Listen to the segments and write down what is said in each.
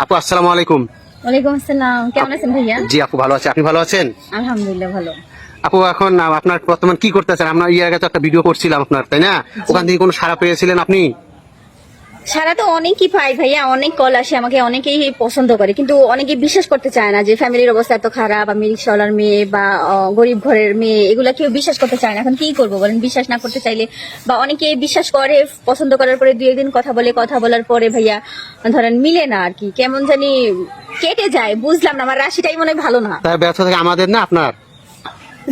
আপু আসসালামু আলাইকুম। ওয়ালাইকুম আসসালাম, কেমন আছেন ভাইয়া? জি আপু ভালো আছি, আপনি ভালো আছেন? আলহামদুলিল্লাহ ভালো। আপু এখন আপনার বর্তমান কি করতেছেন? আমরা এর আগে তো একটা ভিডিও করছিলাম আপনার, তাই না? ওখান থেকে কোনো সাড়া পেয়েছিলেন আপনি? সারা তো অনেকই পাই ভাইয়া, অনেক কল আসে, আমাকে অনেকেই পছন্দ করে, কিন্তু অনেকেই বিশ্বাস করতে চায় না যে ফ্যামিলির অবস্থা এত খারাপ, আমি রিক্সাওয়ালার মেয়ে বা গরিব ঘরের মেয়ে, এগুলা কেউ বিশ্বাস করতে চায় না। এখন কি করবো বলেন, বিশ্বাস না করতে চাইলে? বা অনেকে বিশ্বাস করে, পছন্দ করার পরে দুই একদিন কথা বলে, কথা বলার পরে ভাইয়া ধরেন মিলে না আর কি, কেমন জানি কেটে যায়, বুঝলাম না, আমার রাশিটাই মনে হয় ভালো না। তার ব্যর্থ থেকে আমাদের না আপনার?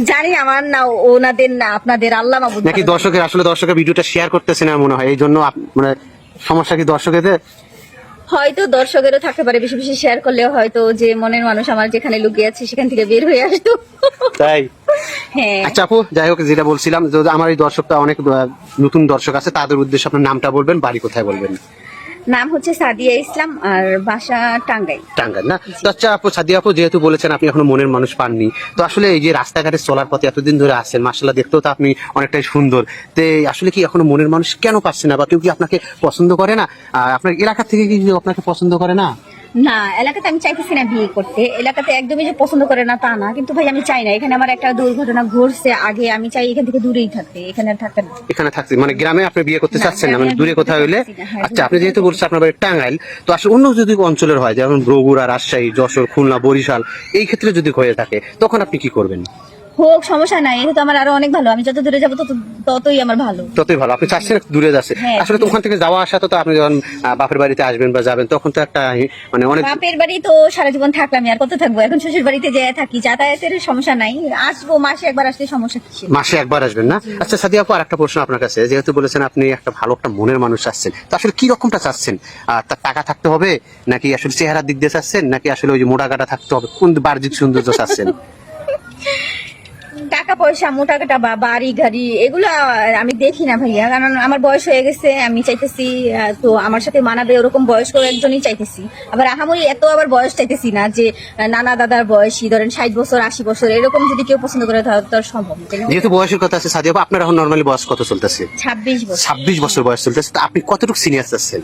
জানি আমার না ওনাদের না আপনাদের, আল্লাহ মাবুদ নাকি ভালো জানে। দর্শকের, আসলে দর্শকের ভিডিওটা শেয়ার করতেছে না মনে হয়, এই জন্য মানে সমস্যা কি দর্শকেদের? হয়তো দর্শকেরও থাকতে পারে, বেশি বেশি শেয়ার করলেও হয়তো যে মনের মানুষ আমার যেখানে লুকিয়ে আছে সেখান থেকে বের হয়ে আসতো। তাই? হ্যাঁ, আচ্ছা আপু, যাই হোক, যেটা বলছিলাম যে আমার এই দর্শকটা অনেক নতুন দর্শক আছে, তাদের উদ্দেশ্যে আপনার নামটা বলবেন, বাড়ি কোথায় বলবেন? নাম হচ্ছে সাদিয়া ইসলাম আর বাসা টাঙ্গাইল। টাঙ্গাইল না? তো আচ্ছা আপু, সাদিয়া আপু, যেহেতু বলেছেন আপনি এখনো মনের মানুষ পাননি, তো আসলে এই যে রাস্তাঘাটে চলার পথে এতদিন ধরে আছেন, মাশাআল্লাহ দেখতেও তো আপনি অনেকটাই সুন্দর, তে আসলে কি এখনো মনের মানুষ কেন পাচ্ছেন না, বা কেউ কি আপনাকে পছন্দ করে না? আপনার এলাকা থেকে কি কেউ আপনাকে পছন্দ করে না? না, এলাকাতে আমি চাইতেছি না বিয়ে করতে, এলাকাতে একদমই যে পছন্দ করে না তা না, কিন্তু ভাই আমি চাই না, এখানে আমার একটা দুর্ঘটনা ঘটছে আগে, আমি চাই এখান থেকে দূরেই থাকতে, এখানে আর থাকতে না। এখানে থাকতে মানে গ্রামে আপনি বিয়ে করতে না, চাচ্ছেন না, গ্রামে মানে আমি দূরে বিয়ে করতে কোথাও হইলে? চাচ্ছি না, হ্যাঁ, আচ্ছা, আপনি যেহেতু বলছেন আপনার বাড়ি টাঙ্গাইল, তো আসলে অন্য যদি অঞ্চলের হয়, যেমন বগুড়া, রাজশাহী, যশোর, খুলনা, বরিশাল, এই ক্ষেত্রে যদি হয়ে থাকে, তখন আপনি কি করবেন? হোক, সমস্যা নাই, এটা তো আমার আরো অনেক ভালো, আমি যত দূরে যাবো ততই আমার ভালো। ততই ভালো। আপনি চাচ্ছেন একটু দূরে যাচ্ছে, হ্যাঁ, আসলে তো ওখান থেকে যাওয়া আসা তো আপনি যখন বাপের বাড়িতে আসবেন বা যাবেন, তখন তো একটা মানে অনেক। বাপের বাড়ি তো সারা জীবন থাকলাম, আর কত থাকবো, এখন শ্বশুর বাড়িতে যেয়ে থাকি, যাতায়াতের সমস্যা নাই, আসবো মাসে একবার, আসলে সমস্যা কিসের? মাসে একবার আসবেন না? আচ্ছা সাদিয়া আপু, আরেকটা প্রশ্ন আপনার কাছে, যেহেতু বলেছেন আপনি একটা ভালো একটা মনের মানুষ চাচ্ছেন, তো আসলে কি রকমটা চাচ্ছেন? তার টাকা থাকতে হবে, নাকি আসলে চেহারার দিক দিয়ে চাচ্ছেন, নাকি আসলে ওই যে মোটা কাটা থাকতে হবে, কোন বাহ্যিক সৌন্দর্য চাচ্ছেন? টাকা পয়সা, মোটা কাটা বা বাড়ি গাড়ি, এগুলো আমি দেখি না ভাইয়া, কারণ আমার বয়স হয়ে গেছে, আমি চাইতেছি তো আমার সাথে মানাবে ওরকম বয়স্ক একজনই চাইতেছি, আবার আহামরি এত আবার বয়স চাইতেছি না যে নানা দাদার বয়সী, ধরেন 60 বছর 80 বছর, এরকম যদি কেউ পছন্দ করে তাহলে তো আর সম্ভব না, তাই না? যেহেতু বয়সের কথা আছে সাদিয়া আপু, আপনার এখন নর্মালি বয়স কত চলতেছে? 26 বছর। 26 বছর বয়স চলতেছে, তো আপনি কতটুকু সিনিয়র চাচ্ছেন?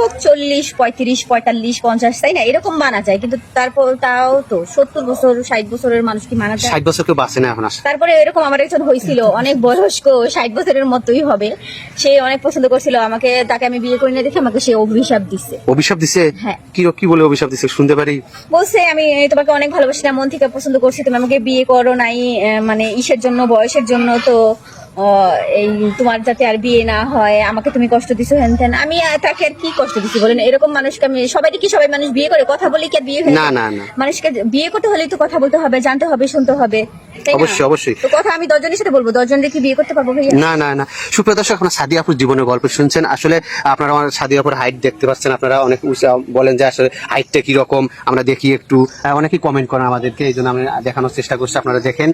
খুব 40 35 45 50, তাই না, এরকম মানা যায়, কিন্তু তারপর তাও তো 70 বছর 60 বছরের মানুষ কি মানা যায়? 60 বছর কেউ বাঁচে না এখন আসলে। তারপরে এরকম আমার একজন হয়েছিল, অনেক বয়স্ক, 60 বছরের মতোই হবে, সে অনেক পছন্দ করছিল আমাকে, তাকে আমি বিয়ে করি না দেখে আমাকে সে অভিশাপ দিচ্ছে। অভিশাপ দিছে? হ্যাঁ। কি কি বলে অভিশাপ দিছে, শুনতে পারি? বলছে আমি তোমাকে অনেক ভালোবাসি, না মন থেকে পছন্দ করছি, তুমি আমাকে বিয়ে করো নাই, মানে ইসের জন্য, বয়সের জন্য, তো এই তোমার যাতে আর বিয়ে না হয়, আমাকে তুমি কষ্ট দিছো, হ্যান ত্যান। আমি তাকে আর কি কষ্ট দিছি বলেন? এরকম মানুষকে আমি, সবাই মানুষ বিয়ে করে, কথা বলে কি আর বিয়ে হয়? না না না, মানুষকে বিয়ে করতে হলেই তো কথা বলতে হবে, জানতে হবে, শুনতে হবে, তাই না? অবশ্যই অবশ্যই। তো কথা আমি 10 জনের সাথে বলবো, 10 জন রেখে বিয়ে করতে পারবো ভাইয়া? না না না, সুপ্রিয় দর্শক, আপনারা সাদিয়া আপুর জীবনের গল্প শুনছেন। আসলে আপনারা আমার সাদিয়া আপুর হাইট দেখতে পাচ্ছেন, আপনারা অনেক বলেন যে আসলে হাইটটা কি রকম আমরা দেখি একটু, অনেকেই কমেন্ট করেন আমাদেরকে, এই জন্য আমি দেখানোর চেষ্টা করছি, আপনারা দেখেন।